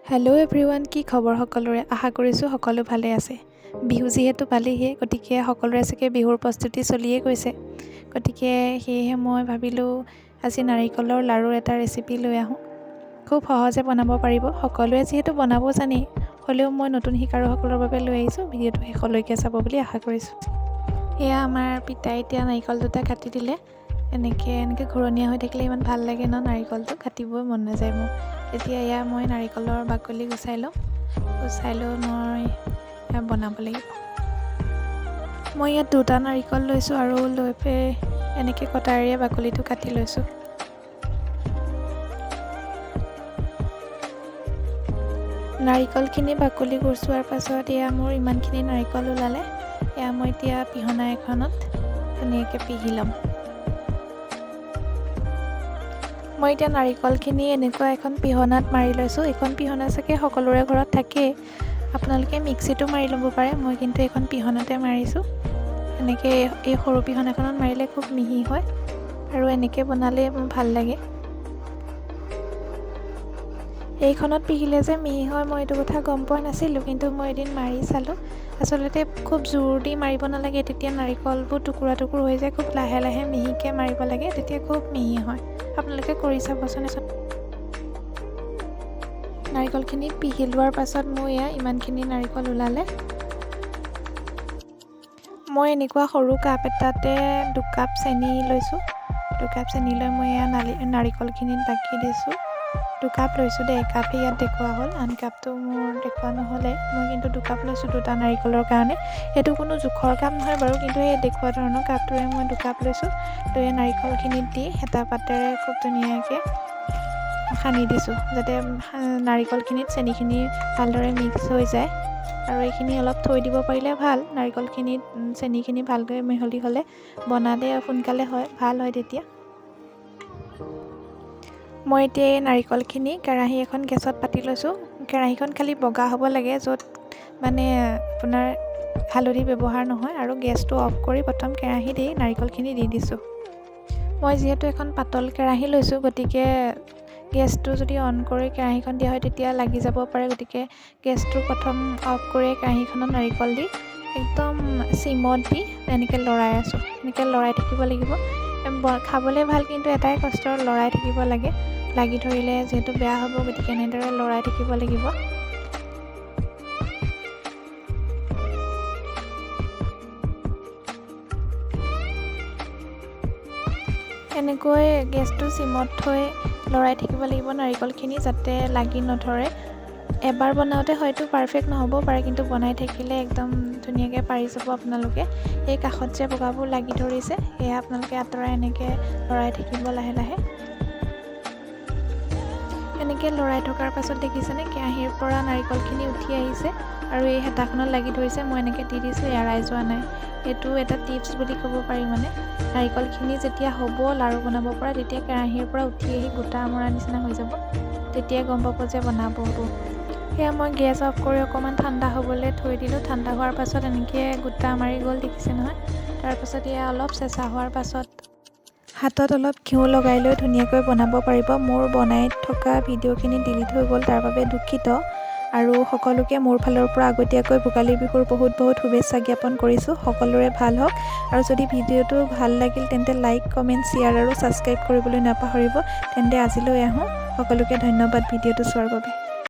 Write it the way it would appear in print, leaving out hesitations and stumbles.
Hello' everyone, কি খবৰ সকলোৰে? আশা কৰিছোঁ সকলো ভালে আছে। বিহু যিহেতু পালেহিয়ে, গতিকে সকলোৰে চাগে বিহুৰ প্ৰস্তুতি চলিয়ে গৈছে। গতিকে সেয়েহে মই ভাবিলোঁ আজি নাৰিকলৰ লাড়ুৰ এটা ৰেচিপি লৈ আহোঁ। খুব সহজে বনাব পাৰিব, সকলোৱে যিহেতু বনাব জানেই, হ'লেও মই নতুন শিকাৰুসকলৰ বাবে লৈ আহিছোঁ। ভিডিঅ'টো শেষলৈকে চাব বুলি আশা কৰিছোঁ। এয়া আমাৰ পিতাই এতিয়া নাৰিকল দুটা কাটি দিলে। এনেকৈ ঘূৰণীয়া হৈ থাকিলে ইমান ভাল লাগে ন, নাৰিকলটো কাটিবই মন নাযায় মোৰ। এতিয়া এয়া মই নাৰিকলৰ বাকলি গুচাই লৈ মই বনাব লাগিব। মই ইয়াত দুটা নাৰিকল লৈছোঁ আৰু লৈ এনেকৈ কটাৰীৰে বাকলিটো কাটি লৈছোঁ। নাৰিকলখিনি বাকলি গুচোৱাৰ পাছত এয়া মোৰ ইমানখিনি নাৰিকল ওলালে। এয়া মই এতিয়া পিহনা এখনত ধুনীয়াকৈ পিহি ল'ম। মই এতিয়া নাৰিকলখিনি এনেকুৱা এখন পিহনাত মাৰি লৈছোঁ। এইখন পিহনা চাগে সকলোৰে ঘৰত থাকেই, আপোনালোকে মিক্সিটো মাৰি ল'ব পাৰে। মই কিন্তু এইখন পিহনাতে মাৰিছোঁ। এনেকৈ এই সৰু পিহনাখনত মাৰিলে খুব মিহি হয় আৰু এনেকৈ বনালে মোৰ ভাল লাগে। এইখনত পিহিলে যে মিহি হয় মই এইটো কথা গম পোৱা নাছিলোঁ, কিন্তু মই এদিন মাৰি চালোঁ। আচলতে খুব জোৰ দি মাৰিব নালাগে, তেতিয়া নাৰিকলবোৰ টুকুৰা টুকুৰ হৈ যায়। খুব লাহে লাহে মিহিকৈ মাৰিব লাগে, তেতিয়া খুব মিহি হয়। আপোনালোকে কৰি চাবচোন। নাৰিকলখিনি পিহি লোৱাৰ পাছত মোৰ এয়া ইমানখিনি নাৰিকল ওলালে। মই এনেকুৱা সৰু কাপ এটাতে 2 কাপ চেনি লৈছোঁ। 2 কাপ চেনি লৈ মই এয়া নাৰিকলখিনিত বাকি দিছোঁ। 2 কাপ লৈছোঁ দেই, একাপহে ইয়াত দেখুওৱা হ'ল, আন কাপটো মোৰ দেখুওৱা নহ'লে। মই কিন্তু 2 কাপ লৈছোঁ দুটা নাৰিকলৰ কাৰণে। এইটো কোনো জোখৰ কাপ নহয় বাৰু, কিন্তু এই দেখুওৱা ধৰণৰ কাপটোৰে মই 2 কাপ লৈছোঁ। লৈ নাৰিকলখিনিত দি হেতা পাতেৰে খুব ধুনীয়াকৈ সানি দিছোঁ, যাতে নাৰিকলখিনিত চেনিখিনি ভালদৰে মিক্স হৈ যায়। আৰু এইখিনি অলপ থৈ দিব পাৰিলে ভাল। নাৰিকলখিনিত চেনিখিনি ভালকৈ মিহলি হ'লে বনালে সোনকালে হয়, ভাল হয় তেতিয়া। মই এতিয়া এই নাৰিকলখিনি কেৰাহী এখন গেছত পাতি লৈছোঁ। কেৰাহীখন খালি বগা হ'ব লাগে, য'ত মানে আপোনাৰ হালধি ব্যৱহাৰ নহয়। আৰু গেছটো অফ কৰি প্ৰথম কেৰাহীত এই নাৰিকলখিনি দি দিছোঁ। মই যিহেতু এখন পাতল কেৰাহী লৈছোঁ, গতিকে গেছটো যদি অন কৰি কেৰাহীখন দিয়া হয় তেতিয়া লাগি যাব পাৰে। গতিকে গেছটো প্ৰথম অফ কৰি কেৰাহীখনত নাৰিকল দি একদম চিমত দি এনেকৈ লৰাই আছোঁ। এনেকৈ লৰাই থাকিব লাগিব। খাবলৈ ভাল, কিন্তু এটাই কষ্ট, লৰাই থাকিব লাগে। লাগি ধৰিলে যিহেতু বেয়া হ'ব, গতিকে এনেদৰে লৰাই থাকিব লাগিব। এনেকৈ গেছটো চিমত থৈ লৰাই থাকিব লাগিব নাৰিকলখিনি, যাতে লাগি নধৰে। এবাৰ বনাওঁতে হয়তো পাৰফেক্ট নহ'ব পাৰে, কিন্তু বনাই থাকিলে একদম ধুনীয়াকৈ পাৰি যাব আপোনালোকে। এই কাষত যে বগাবোৰ লাগি ধৰিছে, সেয়া আপোনালোকে আঁতৰাই এনেকৈ লৰাই থাকিব লাহে লাহে। এনেকৈ লৰাই থকাৰ পাছত দেখিছেনে, কেৰাহীৰ পৰা নাৰিকলখিনি উঠি আহিছে আৰু এই হেতাখনত লাগি ধৰিছে। মই এনেকৈ দি দিছোঁ, এৰাই যোৱা নাই। এইটো এটা টিপছ বুলি ক'ব পাৰি। মানে নাৰিকলখিনি যেতিয়া হ'ব লাড়ু বনাব পৰা, তেতিয়া কেৰাহীৰ পৰা উঠি আহি গোটা মৰা নিচিনা হৈ যাব, তেতিয়াই গম পাব যে বনাব হ'ব। সেয়া মই গেছ অফ কৰি অকণমান ঠাণ্ডা হ'বলৈ থৈ দিলোঁ। ঠাণ্ডা হোৱাৰ পাছত এনেকৈ গোটা মাৰি গ'ল, দেখিছে নহয়। তাৰপাছত এয়া অলপ চেঁচা হোৱাৰ পাছত হাতত অলপ ঘিউ লগাই লৈ ধুনীয়াকৈ বনাব পাৰিব। মোৰ বনাই থকা ভিডিঅ'খিনি ডিলিট হৈ গ'ল, তাৰ বাবে দুখিত। আৰু সকলোকে মোৰ ফালৰ পৰা আগতীয়াকৈ ভোগালী বিহুৰ বহুত বহুত শুভেচ্ছা জ্ঞাপন কৰিছোঁ। সকলোৰে ভাল হওক। আৰু যদি ভিডিঅ'টো ভাল লাগিল তেন্তে লাইক, কমেণ্ট, শ্বেয়াৰ আৰু ছাবস্ক্ৰাইব কৰিবলৈ নাপাহৰিব। তেন্তে আজিলৈ আহোঁ। সকলোকে ধন্যবাদ ভিডিঅ'টো চোৱাৰ বাবে।